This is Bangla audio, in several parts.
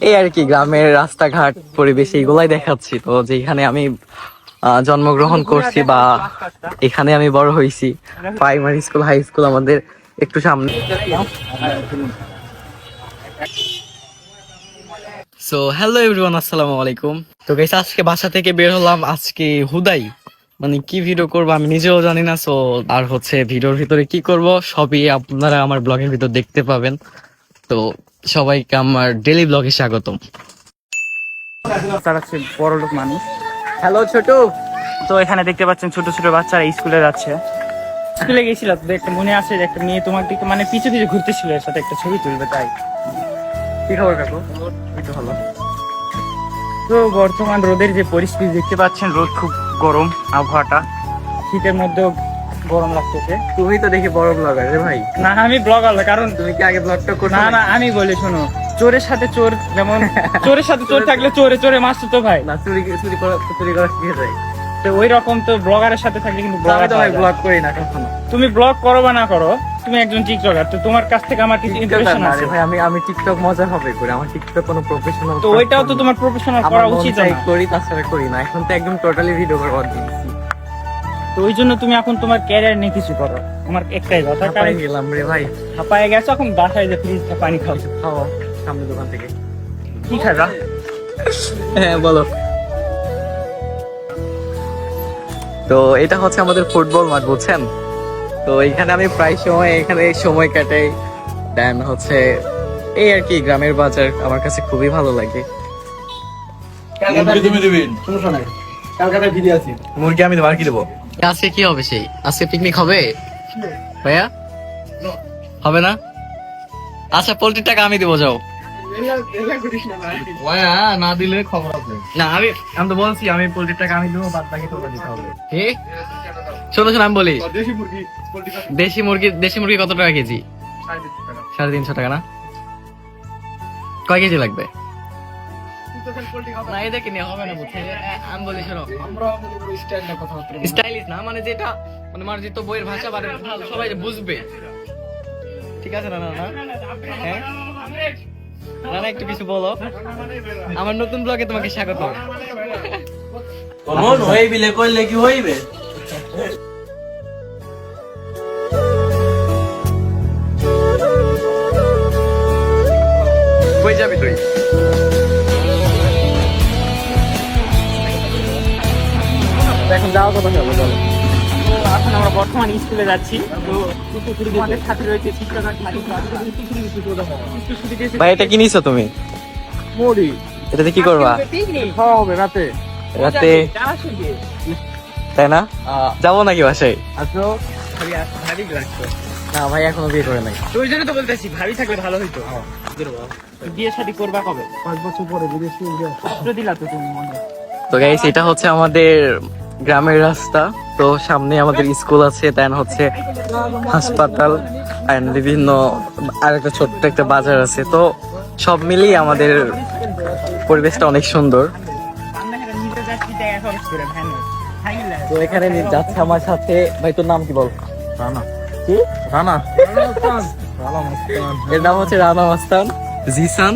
এই আর কি গ্রামের রাস্তাঘাট পরিবেশ এইগুলাই দেখাচ্ছি। তো যেখানে আমি জন্মগ্রহণ করছি বা এখানে আমি বড় হয়েছি। প্রাইমারি স্কুল, হাই স্কুল আমাদের একটু সামনে। সো হ্যালো এভরিওয়ান, আসসালামু আলাইকুম। তো গাইস আজকে বাসা থেকে বের হলাম, আজকে হুদাই মানে কি ভিডিও করবো আমি নিজেও জানি না। সো আর হচ্ছে ভিডিওর ভিতরে কি করব সবই আপনারা আমার ব্লগের ভিতর দেখতে পাবেন। তো সবাইকে আমার ডেইলি ব্লগে স্বাগতম। তারা হচ্ছে বড়লোক মানুষ। হ্যালো ছোট। তো এখানে দেখতে পাচ্ছেন ছোট ছোট বাচ্চারা স্কুলে যাচ্ছে। স্কুলে গেছিল তো একটা মনে আছে যে একটা মেয়ে তোমার দিকে মানে পিছু পিছু ঘুরতেছিল, এর সাথে একটা ছবি তুলবে তাই। কি খবর কাকু? একটু ভালো। তো বর্তমান রোদের যে পরিস্থিতি দেখতে পাচ্ছেন, রোদ খুব গরম, আবহাওয়াটা শীতের মধ্যেও গরম লাগতেছে। তুমি তো দেখি বড় ব্লগার রে ভাই। না আমি ব্লগার, কারণ তুমি কি আগে ব্লগটা করো? না না আমি বলি শোনো, চোরের সাথে চোর যেমন চোরের সাথে চোর থাকলে চোরে চোরে মারতো তো ভাই, না চুরি করা শিখে যায়। তো ওই রকম তো ব্লগারের সাথে থাকলে কিন্তু আমি তো ভাই ব্লগ করি না কখনো। তুমি ব্লগ করো বা না করো, তুমি একজন টিকটকার, তো তোমার কাছ থেকে আমার কিছু ইনফরমেশন আছে। ভাই আমি টিকটক মজা হবে করে, আমার টিকটক কোনো প্রফেশনাল তো ওইটাও তো তোমার প্রফেশনাল করা উচিত না। করি, তাছাড়া করি না। এখন তো একদম টোটালি ভিডিও করা বাদ দিয়েছি। তো ওই জন্য তুমি এখন তোমার ক্যারিয়ার নিয়ে কিছু করো। আমার একটাই কথা, হাঁপাই গেলাম রে ভাই। হাঁপায়ে গেছো, এখন বাসায় যে ফ্রিজ পানি খাও। খাও সামনে দোকান থেকে। কি খাবা? হ্যাঁ বলো। তো এটা হচ্ছে আমাদের ফুটবল মাঠ, বুঝছেন? তো এখানে আমি প্রায় সময় এখানে সময় কাটাই। দেন হচ্ছে এই আর কি গ্রামের বাজার আমার কাছে খুবই ভালো লাগে। মুরগি আমি তোমার কি দেবো? আজকে কি হবে? সেই আজকে পিকনিক হবে ভাইয়া? হবে না? আচ্ছা পোল্ট্রির টাকা আমি দেবো, যাও। না দিলে খবর আছে না। আমি তো বলছি আমি পোল্ট্রির টাকা আমি দেবো, বাদ বাকি তোকে দিতে হবে। কি শোনো শোনো, আমি বলি দেশি মুরগি কত টাকা কেজি? 350 টাকা না? কয় কেজি লাগবে? না এদেরকে নিয়ে হবে না, বুঝছে? আমি বলি শোনো, স্টাইলিশ না মানে যেটা মানে মার্জিত বইয়ের ভাষা মানে সবাই বুঝবে, ঠিক আছে? না না না হ্যাঁ না না, একটু কিছু বলো। আমার নতুন ব্লগে তোমাকে স্বাগত। হইবিলে কইলে কি হইবে? কই যাবি তুই? এখন যাওয়া কথা হবে, চলো। তো এখন আমরা বর্তমান স্কুলে যাচ্ছি। তো আমাদের সাথে রয়েছে শিক্ষকরা। ভাই এটা কি নিছো তুমি? মুড়ি। এটাতে কি করবা? খাওয়া হবে রাতে। রাতে, তাই না? যাবো নাকি বাসায়? আসো, ভাবি লাগতো। না ভাই এখনো বিয়ে করে নাই। তো ওই জন্য তো বলতেছি ভাবি থাকলে ভালো হইতো। বিয়ে শাদী করবা কবে? 5 বছর পরে বিদেশে পত্র দিলা তো তুমি মনে হয়। তো গাইস এটা হচ্ছে আমাদের গ্রামের রাস্তা। তো সামনে আমাদের স্কুল আছে, দেন হচ্ছে হাসপাতাল এন্ড বিভিন্ন আর একটা ছোট্ট একটা বাজার আছে। তো সব মিলিয়ে আমাদের পরিবেশটা অনেক সুন্দর। তো এখানে যাচ্ছে আমার সাথে, ভাই তোর নাম কি বল? রানা কি? রানা এর নাম হচ্ছে রানা মাস্তান, জিসান।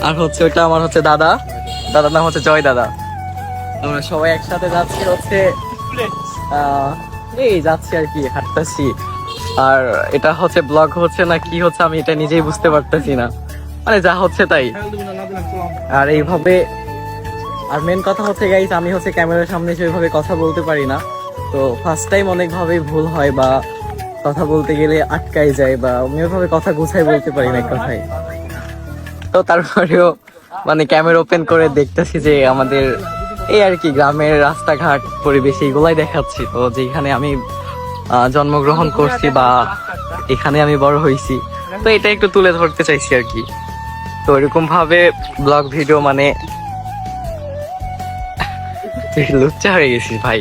আর হচ্ছে ওইটা আমার হচ্ছে দাদার নাম হচ্ছে জয় দাদা। আমরা সবাই একসাথে যাচ্ছি হচ্ছে এই যাচ্ছি আর কি, হাঁটতেছি। আর এটা হচ্ছে ব্লগ হচ্ছে না কি হচ্ছে আমি এটা নিজেই বুঝতে পারতেছি না, মানে যা হচ্ছে তাই। আর এইভাবে, আর মেন কথা হচ্ছে গাইস আমি হচ্ছে ক্যামেরার সামনে সেভাবে কথা বলতে পারি না। তো ফার্স্ট টাইম অনেকভাবেই ভুল হয় বা কথা বলতে গেলে আটকাই যায় বা আমি ওইভাবে কথা গুছাই বলতে পারি না এক কথায়। তো তারপরেও মানে ক্যামেরা ওপেন করে দেখতেছি যে আমাদের এই আর কি গ্রামের রাস্তাঘাট পরিবেশ এইগুলাই দেখাচ্ছি। তো যেখানে আমি জন্মগ্রহণ করছি বা এখানে আমি বড় হয়েছি, তো এটা একটু তুলে ধরতে চাইছি আর কি। তো এরকম ভাবে ব্লগ ভিডিও মানে লুচ্চা হয়ে গেছিস ভাই।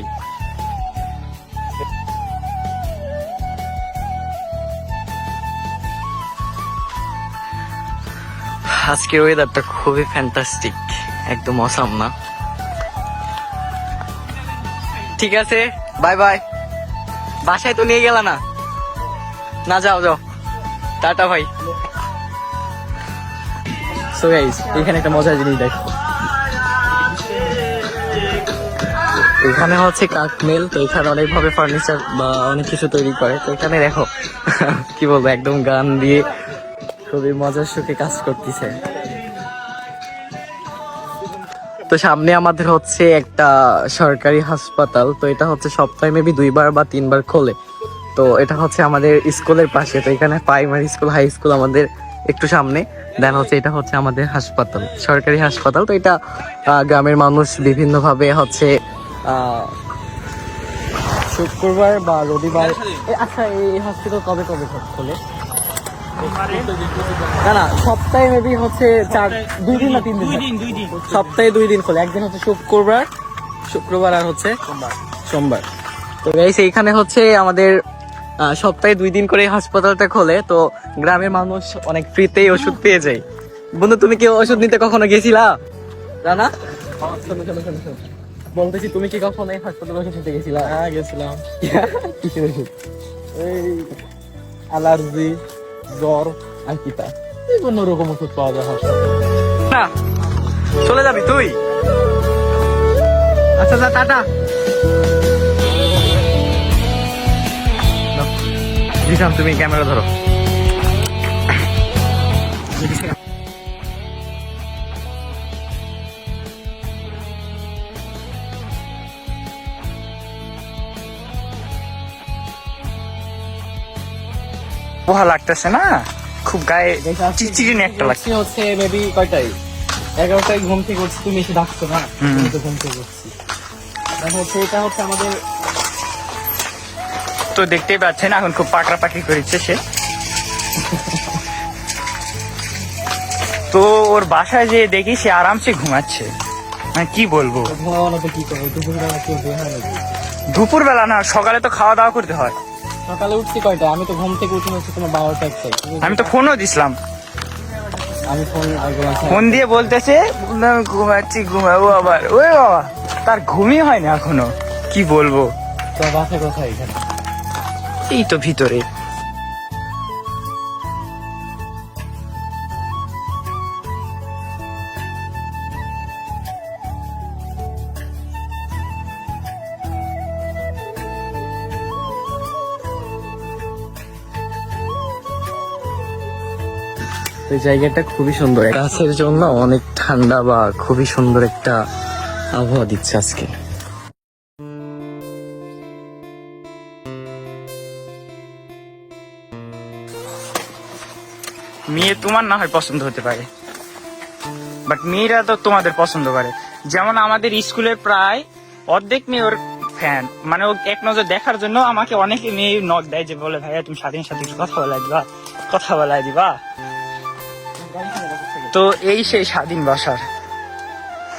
আজকের ওয়েদারটা খুবই ফ্যান্টাস্টিক, একদম অসাম না? ঠিক আছে, বাই বাই। বাসায় তো নিয়ে গেলা না? না যাও যাও, টাটা ভাই। সো গাইস এখানে একটা মজার জিনিস দেখো, এখানে হচ্ছে কাঠমিল, তো এখানে অনেকভাবে ফার্নিচার বা অনেক কিছু তৈরি করে। তো এখানে দেখো কি বলবো, একদম গান দিয়ে খুবই মজার সুখে কাজ করতেছে। তো সামনে আমাদের হচ্ছে একটা সরকারি হাসপাতাল, তো এটা হচ্ছে সপ্তাহে মেবি 2বার বা 3বার খোলে। তো এটা হচ্ছে আমাদের স্কুলের পাশে, তো এখানে প্রাইমারি স্কুল হাই স্কুল আমাদের একটু সামনে, দেন হচ্ছে এটা হচ্ছে আমাদের হাসপাতাল, সরকারি হাসপাতাল। তো এটা গ্রামের মানুষ বিভিন্নভাবে হচ্ছে শুক্রবার বা রবিবার আচ্ছা এই হসপিটাল কবে কবে খোলে? না না সপ্তাহে মেবি হচ্ছে 2 দিন না 3 দিন, সপ্তাহে 2 দিন খোলে। একদিন হচ্ছে শুক্রবার আর হচ্ছে সোমবার। তো গাইস এইখানে হচ্ছে আমাদের সপ্তাহে 2 দিন করে হাসপাতালটা খোলে। তো গ্রামের মানুষ অনেক ফ্রিতেই ওষুধ পেয়ে যায়। বন্ধু তুমি কি ওষুধ নিতে কখনো গেছিলা? রানা শোনো শোনো শোনো শোনো, বলতেছি তুমি কি কখনো এই হাসপাতালে ওষুধ নিতে গেছিলা? হ্যাঁ গেছিলাম। কিসের ওষুধ? এই অ্যালার্জি, জ্বর আর কিতা বিভিন্ন রকম ওষুধ পাওয়া যায় হাসপাতালে। না চলে যাবি তুই? আচ্ছা যা, টাটা। জিসান তুমি ক্যামেরা ধরো। পোহা লাগতেছে না, খুব গায়ে চিচিরিনি একটা লাগছে। হচ্ছে মেবি কয়টাই 11টায় ঘুম থেকে উঠছি, তুমি এসে ডাকছো না, তুমি তো ঘুম থেকে উঠছি। দেখো হচ্ছে এটা হচ্ছে আমাদের, তো দেখতেই পাচ্ছেন এখন খুব পাকড়া পাকড়ি করেছে সে। তো ওর বাসায় যে দেখি সে আরামসে ঘুমাচ্ছে, মানে কি বলবো। ঘুমাবো না তো কি করবো, দুপুরবেলা কেউ বের হয় নাকি? দুপুর বেলা না, সকালে তো খাওয়া দাওয়া করতে হয়। সকালে উঠছি কয়টা? আমি তো ঘুম থেকে উঠে হচ্ছে তোমার 12টা 1টায়। আমি তো ফোনও দিছিলাম, আমি ফোন দিয়ে বলতেছে আমি ঘুমাচ্ছি, ঘুমাবো আবার। ওই বাবা, তার ঘুমই হয় না এখনো, কি বলবো। তোমার বাসা কোথায়? এখানে এই তো ভিতরে। এই জায়গাটা খুবই সুন্দর, গাছের জন্য অনেক ঠান্ডা বা খুবই সুন্দর একটা আবহাওয়া দিচ্ছে আজকে। মেয়ে তোমার না হয় পছন্দ হতে পারে, বাট মেয়েরা তো তোমাদের পছন্দ করে। যেমন আমাদের স্কুলের প্রায় অর্ধেক মেয়ে ওর ফ্যান, মানে ও এক নজর দেখার জন্য আমাকে অনেকে মেয়ে নক দেয়, যে বলে ভাইয়া তুমি স্বাধীন সাথে কথা বলাই দিবা। তো এই সেই স্বাধীন বাসার।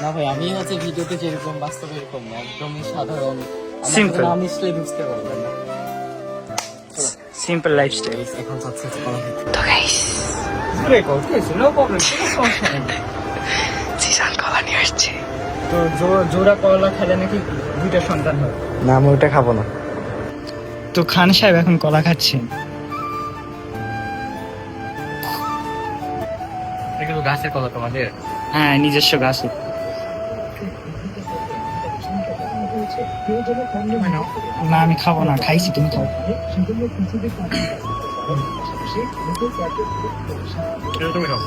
না ভাই, আমি হচ্ছে ভিডিওতে যেরকম বাস্তবে এরকম না, একদমই সাধারণ Simple. আমি আসলে বুঝতে পারবেন না। Simple lifestyle. এখন হচ্ছে কলা খেতে। তো গাইস নো প্রবলেম, কোনো সমস্যা নেই। জিসান কলা নিয়ে আসছে। তো জোড়া কলা খেলে নাকি 2টা সন্তান হয়। না আমি ওটা খাবো না। তো খান সাহেব এখন কলা খাচ্ছেন। এটা কিন্তু গাছের কলা তোমাদের? হ্যাঁ, নিজস্ব গাছে। না আমি খাবো না, খাইছি, তুমি খাও। তুমি খাও।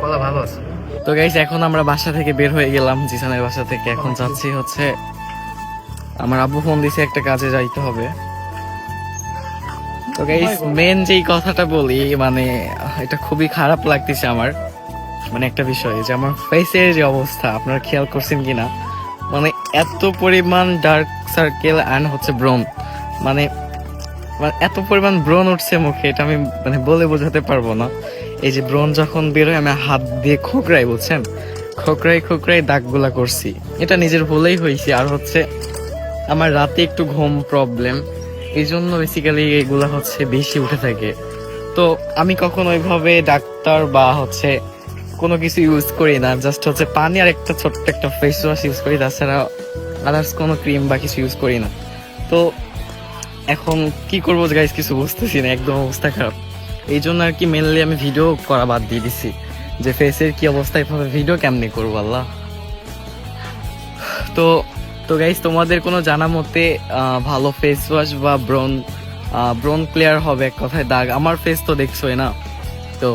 কলা ভালো আছে। তো গাইস এখন আমরা বাসা থেকে বের হয়ে গেলাম, জিসানের বাসা থেকে। এখন যাচ্ছি হচ্ছে, আমার আব্বু ফোন দিছে একটা কাজে যাইতে হবে। তো গাইস মেন যেই কথাটা বলি, মানে এটা খুবই খারাপ লাগতেছে আমার, মানে একটা বিষয় যে আমার ফেসের যে অবস্থা, আপনারা খেয়াল করছেন কিনা, মানে এত পরিমাণ ডার্ক সার্কেল অ্যান্ড হচ্ছে ব্রন, মানে এত পরিমাণ ব্রন উঠছে মুখে, এটা আমি মানে বলে বোঝাতে পারবো না। এই যে ব্রন যখন বেরোয়, আমি হাত দিয়ে খোকরাই, বুঝছেন, খোকরাই দাগগুলা করছি। এটা নিজের ভুলেই হয়েছে। আর হচ্ছে আমার রাতে একটু ঘুম প্রবলেম, এই জন্য বেসিক্যালি এগুলা হচ্ছে বেশি উঠে থাকে। তো আমি কখনো ওইভাবে ডাক্তার বা হচ্ছে কোনো কিছু ইউজ করি না, জাস্ট হচ্ছে পানি আর একটা ছোট্ট একটা ফেস ওয়াশ ইউজ করি, তাছাড়া আদার্স কোনো ক্রিম বা কিছু ইউজ করি না। তো এখন কি করবো গাইস কিছু বুঝতেছি না, একদম অবস্থা খারাপ। এই জন্য আর কি মেনলি আমি ভিডিও করা বাদ দিয়ে দিছি, যে ফেসের কি অবস্থা এভাবে ভিডিও কেমনে করবো আল্লাহ। তো তো গাইস তোমাদের কোনো জানা মতে ভালো ফেস ওয়াশ বা ব্রন ক্লিয়ার হবে এক কথায় দাগ, আমার ফেস তো দেখছোই না, তো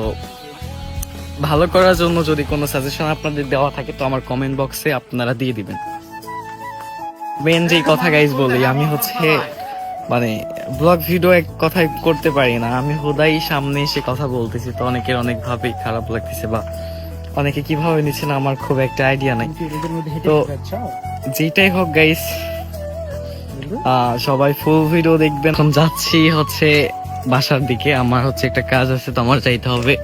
ভালো করার জন্য যদি কোনো সাজেশন আপনাদের দেওয়া থাকে তো আমার কমেন্ট বক্সে আপনারা দিয়ে দিবেন। মেন যেই কথা গাইস বলি, আমি হচ্ছে মানে ব্লগ ভিডিও এক কথায় করতে পারি না, আমি হুদাই সামনে এসে কথা বলতেছি, তো অনেকের অনেক ভাবেই খারাপ লাগতেছে বা অনেকে কিভাবে নিচ্ছে না আমার খুব একটা আইডিয়া নাই। তো যেটাই হোক গাইস, সবাই ফুল ভিডিও দেখবেন। এখন যাচ্ছি হচ্ছে বাসার দিকে, আমার হচ্ছে একটা কাজ আছে, তো আমার যাইতে হবে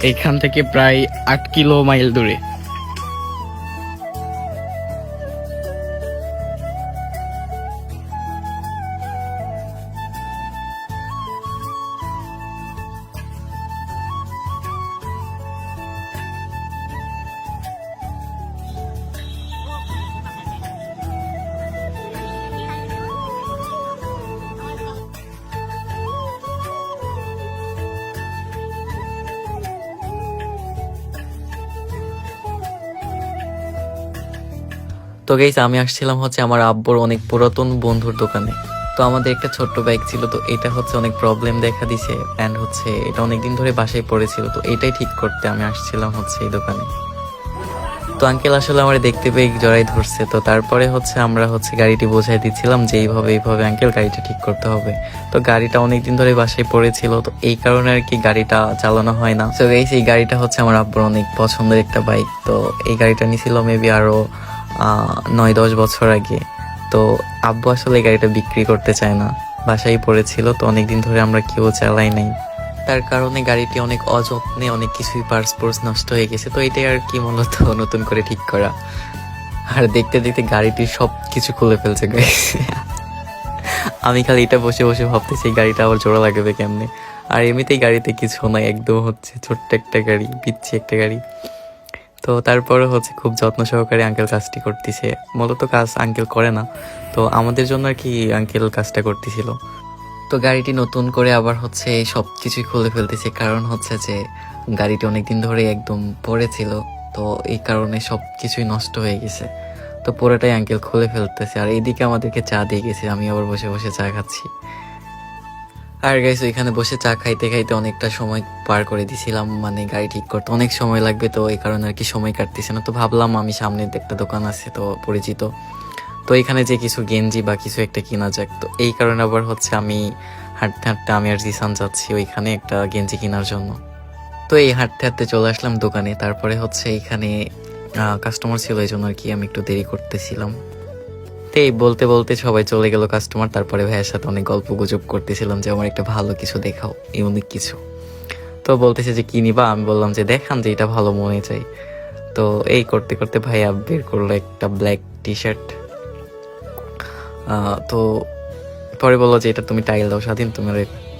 এইখান থেকে প্রায় 8 কিলো মাইল দূরে। তো গাইস আমি আসছিলাম হচ্ছে আমার আব্বুর অনেক পুরাতন বন্ধুর দোকানে। তো আমাদের একটা ছোট্ট বাইক ছিল, তো এটা হচ্ছে অনেক প্রবলেম দেখা দিছে অ্যান্ড হচ্ছে এটা অনেকদিন ধরে বাসায় পড়েছিল, তো এটাই ঠিক করতে আমি আসছিলাম হচ্ছে এই দোকানে। তো আঙ্কেল আসলে আমার দেখতে পেয়ে জড়াই ধরছে, তো তারপরে হচ্ছে আমরা হচ্ছে গাড়িটি বোঝাই দিচ্ছিলাম যে এইভাবে আঙ্কেল গাড়িটা ঠিক করতে হবে। তো গাড়িটা অনেকদিন ধরে বাসায় পড়েছিল, তো এই কারণে আর কি গাড়িটা চালানো হয় না। তো গাইস এই গাড়িটা হচ্ছে আমার আব্বুর অনেক পছন্দের একটা বাইক, তো এই গাড়িটা নিছিল মেবি আরো 9-10 বছর আগে। তো আব্বু আসলে এই গাড়িটা বিক্রি করতে চায় না, বাসায় পড়েছিল, তো অনেকদিন ধরে আমরা কেউ চালাই নাই, তার কারণে গাড়িটি অনেক অযত্নে অনেক কিছুই পার্স নষ্ট হয়ে গেছে। তো এটাই আর কি মূলত নতুন করে ঠিক করা। আর দেখতে দেখতে গাড়িটির সব কিছু খুলে ফেলছে গাইস। আমি খালি এটা বসে বসে ভাবতেছি এই গাড়িটা আবার জোড়া লাগবে কেমনে। আর এমনিতেই গাড়িতে কিছু নাই, একদম হচ্ছে ছোট্ট একটা গাড়ি, পিচ্ছি একটা গাড়ি। তো তারপরে হচ্ছে খুব যত্ন সহকারে আঙ্কেল কাজটি করতেছে, মূলত কাজ আঙ্কেল করে না, তো আমাদের জন্য আর কি আঙ্কেল কাজটা করতেছিল। তো গাড়িটি নতুন করে আবার হচ্ছে সব কিছুই খুলে ফেলতেছে, কারণ হচ্ছে যে গাড়িটি অনেকদিন ধরে একদম পড়েছিল, তো এই কারণে সব কিছুই নষ্ট হয়ে গেছে। তো পুরোটাই আঙ্কেল খুলে ফেলতেছে, আর এইদিকে আমাদেরকে চা দিয়ে গেছে, আমি আবার বসে বসে চা খাচ্ছি। আর গাইস ওইখানে বসে চা খাইতে খাইতে অনেকটা সময় পার করে দিছিলাম, মানে গাড়ি ঠিক করতে অনেক সময় লাগবে, তো এই কারণে আর কি সময় কাটতেছে না। তো ভাবলাম আমি সামনে একটা দোকান আছে তো পরিচিত, তো এখানে যে কিছু গেঞ্জি বা কিছু একটা কিনা যাক, তো এই কারণে আবার হচ্ছে আমি হাঁটতে হাঁটতে আমি আর জিসান যাচ্ছি ওইখানে একটা গেঞ্জি কেনার জন্য। তো এই হাঁটতে হাঁটতে চলে আসলাম দোকানে, তারপরে হচ্ছে এখানে কাস্টমার ছিল, এই জন্য আর কি আমি একটু দেরি করতেছিলাম। তো এই বলতে বলতে সবাই চলে গেল কাস্টমার, তারপরে ভাইয়ের সাথে অনেক গল্প গুজব করতেছিলাম যে আমার একটা ভালো কিছু দেখাও, ইউনিক কিছু। তো বলতেছে যে কি নিবা, আমি বললাম যে দেখান যে এটা ভালো মনে চাই। তো এই করতে করতে ভাইয়া বের করলো একটা ব্ল্যাক টি শার্ট। তো পরে বললো যে এটা তুমি টাইল দাও স্বাধীন, তোমার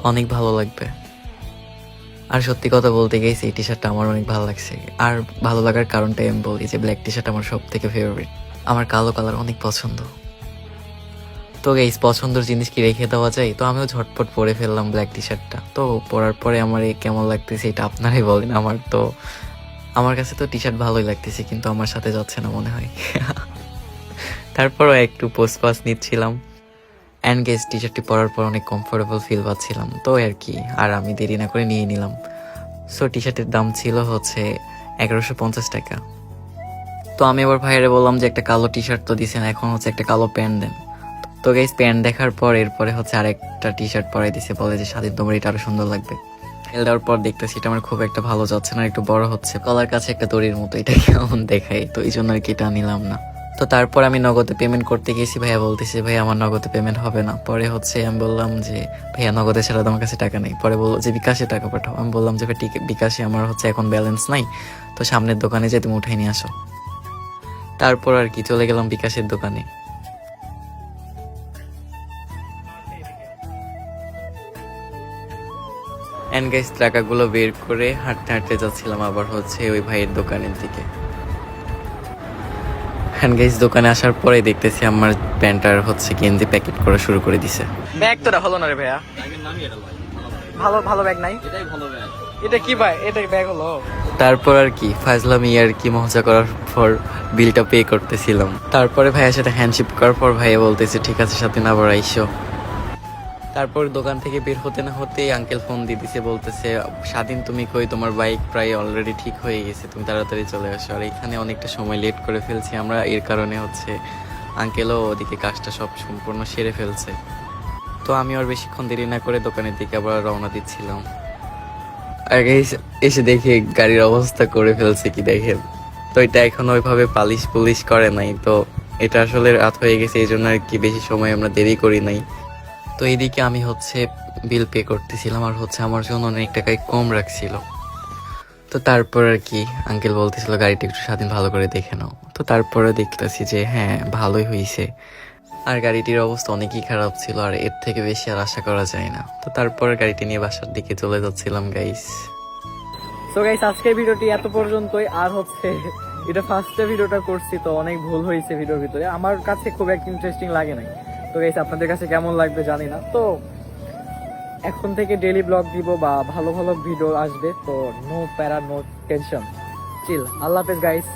অনেক ভালো লাগবে। আর সত্যি কথা বলতে গেছি এই টি শার্টটা আমার অনেক ভালো লাগছে, আর ভালো লাগার কারণটাই আমি বলি যে ব্ল্যাক টি শার্ট আমার সব থেকে ফেভারিট, আমার কালো কালার অনেক পছন্দ। তো গাইস পছন্দের জিনিস কি রেখে দেওয়া যায়, তো আমিও ঝটপট পরে ফেললাম ব্ল্যাক টি শার্টটা। তো পরার পরে আমার কেমন লাগতেছে এটা আপনারাই বলেন, আমার কাছে তো টি শার্ট ভালোই লাগতেছে, কিন্তু আমার সাথে যাচ্ছে না মনে হয়। তারপরও একটু পোস্ট পাস নিচ্ছিলাম, অ্যান্ড গেস টি শার্টটি পরার পর অনেক কমফোর্টেবল ফিল পাচ্ছিলাম, তো আর কি আর আমি দেরি না করে নিয়ে নিলাম। সো টি শার্টের দাম ছিল হচ্ছে 1150 টাকা। তো আমি আবার ভাইয়ারে বললাম যে একটা কালো টি শার্ট তো দিছেন, এখন হচ্ছে একটা কালো প্যান্ট দেন। তো গাইস প্যান্ট দেখার পর এরপরে হচ্ছে আরেকটা টি শার্ট পরাই দিছে, বলে যে স্বাধীন তোমার এটা আরো সুন্দর লাগবে। দেওয়ার পর দেখতেছি এটা আমার খুব একটা ভালো যাচ্ছে না, একটু বড় হচ্ছে, গলার কাছে একটা দড়ির মতো, এটা কেমন দেখায়, তো এই জন্য আর কি এটা নিলাম না। তো তারপর আমি নগদে পেমেন্ট করতে গেছি, ভাইয়া বলতেছে ভাই আমার নগদে পেমেন্ট হবে না। পরে হচ্ছে আমি বললাম যে ভাইয়া নগদে ছাড়া তো আমার কাছে টাকা নেই। পরে বললো যে বিকাশে টাকা পাঠাও। আমি বললাম যে ভাই বিকাশে আমার হচ্ছে এখন ব্যালেন্স নাই, তো সামনের দোকানে যে তুমি উঠাই নিয়ে আসো। তারপর আর কি চলে গেলাম বিকাশের দোকানে। এন্ড গাইস টাকাগুলো বের করে হাঁটতে হাঁটতে যাচ্ছিলাম আবার হচ্ছে ওই ভাইয়ের দোকানের দিকে। এন্ড গাইস দোকানে আসার পরে দেখতেছি আমার প্যান্টার হচ্ছে গেঞ্জি প্যাকেট করা শুরু করে দিছে। ব্যাগ তোরা হলো না রে ভাইয়া, ভালো ভালো ব্যাগ নাই, এটা কি ভাই, এটা ব্যাগ হলো। তারপর আর কি ফাজলামি আর কি মজা করার পর বিলটা পে করতেছিলাম। তারপরে ভাইয়ের সাথে হ্যান্ডশিপ করার পর ভাইয়া বলতেছে ঠিক আছে স্বাধীন আবার আইসো। তারপর দোকান থেকে বের হতে না হতেই আঙ্কেল ফোন দিয়ে দিছে, বলতেছে স্বাধীন তুমি কই, তোমার বাইক প্রায় অলরেডি ঠিক হয়ে গেছে, তুমি তাড়াতাড়ি চলে আসো। আর এখানে অনেকটা সময় লেট করে ফেলছি আমরা, এর কারণে হচ্ছে আঙ্কেলও ওদিকে কাজটা সব সম্পূর্ণ সেরে ফেলছে। তো আমি আর বেশিক্ষণ দেরি না করে দোকানের দিকে আবার রওনা দিচ্ছিলাম। আর এসে দেখে গাড়ির অবস্থা করে ফেলছে কি দেখেন। তো এটা এখন ওইভাবে পালিশ পুলিশ করে নাই, তো এটা আসলে রাত হয়ে গেছে এই জন্য আর কি বেশি সময় আমরা দেরি করি নাই। তো এইদিকে আমি হচ্ছে বিল পে করতেছিলাম আর হচ্ছে আমার জন্য অনেক টাকায় কম রাখছিল। তো তারপর আর কি আঙ্কেল বলতেছিল গাড়িটা একটু স্বাধীন ভালো করে দেখে নাও। তো তারপরে দেখতেছি যে হ্যাঁ ভালোই হয়েছে। আর গাড়িটির অবস্থা অনেকই খারাপ ছিল, আর এর থেকে বেশি আর আশা করা যায় না। তো তারপরে গাড়িটি নিয়ে বাসার দিকে চলে যাচ্ছিলাম গাইস। সো গাইস আজকের ভিডিওটি এত পর্যন্তই। আর হচ্ছে এটা ফার্স্টে ভিডিওটা করছি, তো অনেক ভুল হয়েছে ভিডিওর ভিতরে, আমার কাছে খুব একটা ইন্টারেস্টিং লাগে নাই। তো গাইস আপনাদের কাছে কেমন লাগবে জানি না। তো এখন থেকে ডেইলি ব্লগ দিব বা ভালো ভালো ভিডিও আসবে, তো নো প্যারা নো টেনশন, চিল। আল্লাহ হাফেজ গাইস।